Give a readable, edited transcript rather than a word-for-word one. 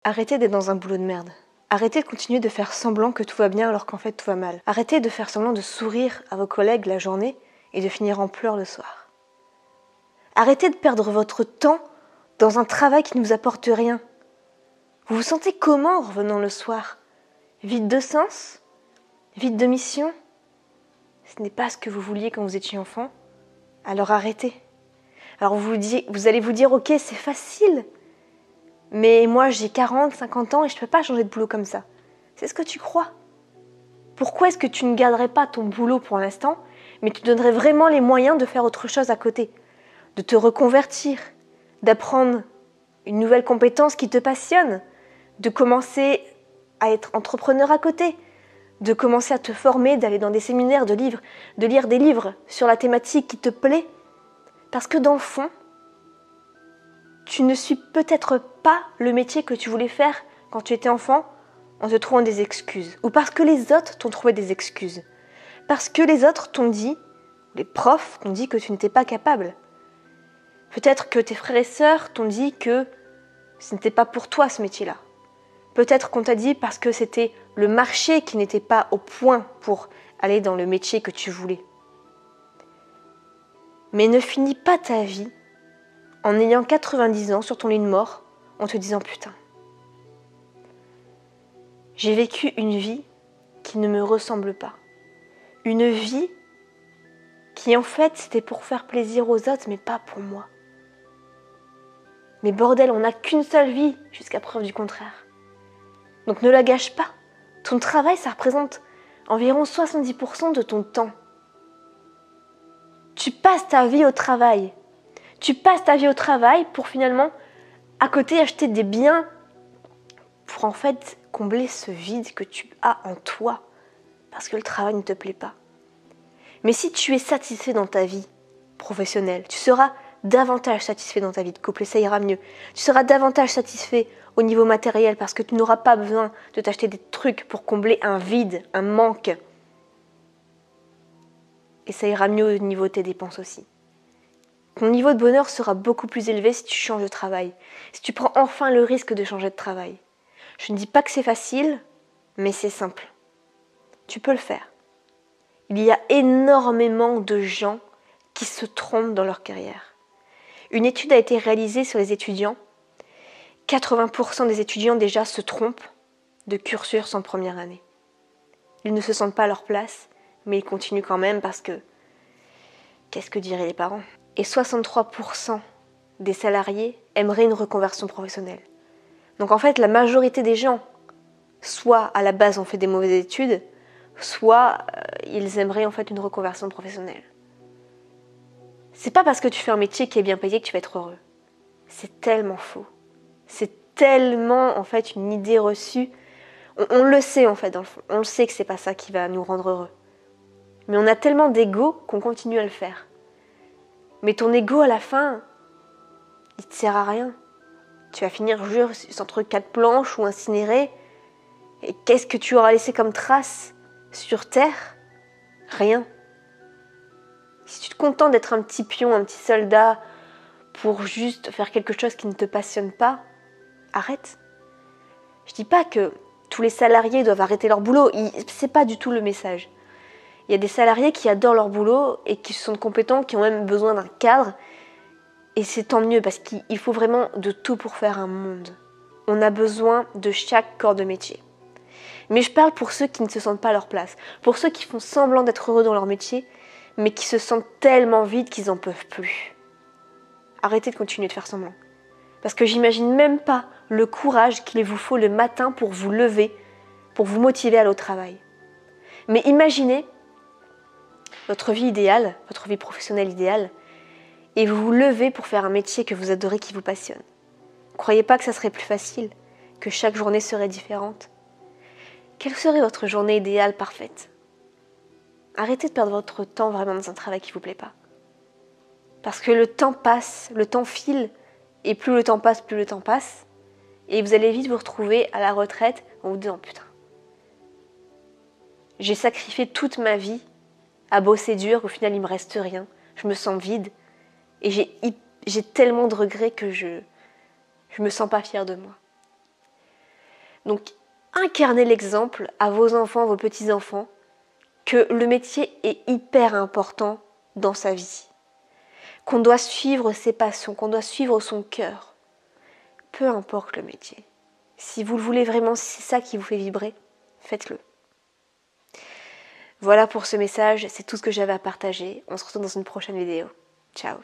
Arrêtez d'être dans un boulot de merde. Arrêtez de continuer de faire semblant que tout va bien alors qu'en fait tout va mal. Arrêtez de faire semblant de sourire à vos collègues la journée et de finir en pleurs le soir. Arrêtez de perdre votre temps dans un travail qui ne vous apporte rien. Vous vous sentez comment en revenant le soir? Vide de sens? Vide de mission? Ce n'est pas ce que vous vouliez quand vous étiez enfant? Alors arrêtez. Alors vous allez vous dire, ok, c'est facile. Mais moi, j'ai 40, 50 ans et je ne peux pas changer de boulot comme ça. C'est ce que tu crois. Pourquoi est-ce que tu ne garderais pas ton boulot pour l'instant, mais tu donnerais vraiment les moyens de faire autre chose à côté, de te reconvertir, d'apprendre une nouvelle compétence qui te passionne, de commencer à être entrepreneur à côté, de commencer à te former, d'aller dans des séminaires, de lire des livres sur la thématique qui te plaît. Parce que dans le fond, tu ne suis peut-être pas le métier que tu voulais faire quand tu étais enfant en te trouvant des excuses. Ou parce que les autres t'ont trouvé des excuses. Parce que les autres t'ont dit, les profs t'ont dit que tu n'étais pas capable. Peut-être que tes frères et sœurs t'ont dit que ce n'était pas pour toi ce métier-là. Peut-être qu'on t'a dit parce que c'était le marché qui n'était pas au point pour aller dans le métier que tu voulais. Mais ne finis pas ta vie en ayant 90 ans sur ton lit de mort, en te disant putain, j'ai vécu une vie qui ne me ressemble pas. Une vie qui en fait c'était pour faire plaisir aux autres mais pas pour moi. Mais bordel, on n'a qu'une seule vie jusqu'à preuve du contraire. Donc ne la gâche pas. Ton travail, ça représente environ 70% de ton temps. Tu passes ta vie au travail. Tu passes ta vie au travail pour finalement, à côté, acheter des biens pour en fait combler ce vide que tu as en toi parce que le travail ne te plaît pas. Mais si tu es satisfait dans ta vie professionnelle, tu seras davantage satisfait dans ta vie de couple et ça ira mieux. Tu seras davantage satisfait au niveau matériel parce que tu n'auras pas besoin de t'acheter des trucs pour combler un vide, un manque. Et ça ira mieux au niveau de tes dépenses aussi. Ton niveau de bonheur sera beaucoup plus élevé si tu changes de travail, si tu prends enfin le risque de changer de travail. Je ne dis pas que c'est facile, mais c'est simple. Tu peux le faire. Il y a énormément de gens qui se trompent dans leur carrière. Une étude a été réalisée sur les étudiants. 80% des étudiants déjà se trompent de cursus en première année. Ils ne se sentent pas à leur place, mais ils continuent quand même parce que qu'est-ce que diraient les parents? Et 63% des salariés aimeraient une reconversion professionnelle. Donc en fait, la majorité des gens, soit à la base ont fait des mauvaises études, soit ils aimeraient en fait une reconversion professionnelle. C'est pas parce que tu fais un métier qui est bien payé que tu vas être heureux. C'est tellement faux. C'est tellement en fait une idée reçue. On le sait en fait dans le fond. On le sait que c'est pas ça qui va nous rendre heureux. Mais on a tellement d'ego qu'on continue à le faire. Mais ton ego à la fin, il te sert à rien. Tu vas finir juste entre 4 planches ou incinéré. Et qu'est-ce que tu auras laissé comme trace sur Terre? Rien. Si tu te contentes d'être un petit pion, un petit soldat, pour juste faire quelque chose qui ne te passionne pas, arrête. Je dis pas que tous les salariés doivent arrêter leur boulot, c'est pas du tout le message. Il y a des salariés qui adorent leur boulot et qui sont compétents, qui ont même besoin d'un cadre. Et c'est tant mieux parce qu'il faut vraiment de tout pour faire un monde. On a besoin de chaque corps de métier. Mais je parle pour ceux qui ne se sentent pas à leur place, pour ceux qui font semblant d'être heureux dans leur métier, mais qui se sentent tellement vides qu'ils n'en peuvent plus. Arrêtez de continuer de faire semblant. Parce que j'imagine même pas le courage qu'il vous faut le matin pour vous lever, pour vous motiver à aller au travail. Mais imaginez votre vie idéale, votre vie professionnelle idéale, et vous vous levez pour faire un métier que vous adorez, qui vous passionne. Croyez pas que ça serait plus facile, que chaque journée serait différente. Quelle serait votre journée idéale parfaite? Arrêtez de perdre votre temps vraiment dans un travail qui ne vous plaît pas. Parce que le temps passe, le temps file, et plus le temps passe, plus le temps passe. Et vous allez vite vous retrouver à la retraite en vous disant putain, j'ai sacrifié toute ma vie à bosser dur, au final il me reste rien, je me sens vide, et j'ai tellement de regrets que je me sens pas fière de moi. Donc, incarnez l'exemple à vos enfants, vos petits-enfants, que le métier est hyper important dans sa vie. Qu'on doit suivre ses passions, qu'on doit suivre son cœur. Peu importe le métier. Si vous le voulez vraiment, si c'est ça qui vous fait vibrer, faites-le. Voilà pour ce message, c'est tout ce que j'avais à partager. On se retrouve dans une prochaine vidéo. Ciao.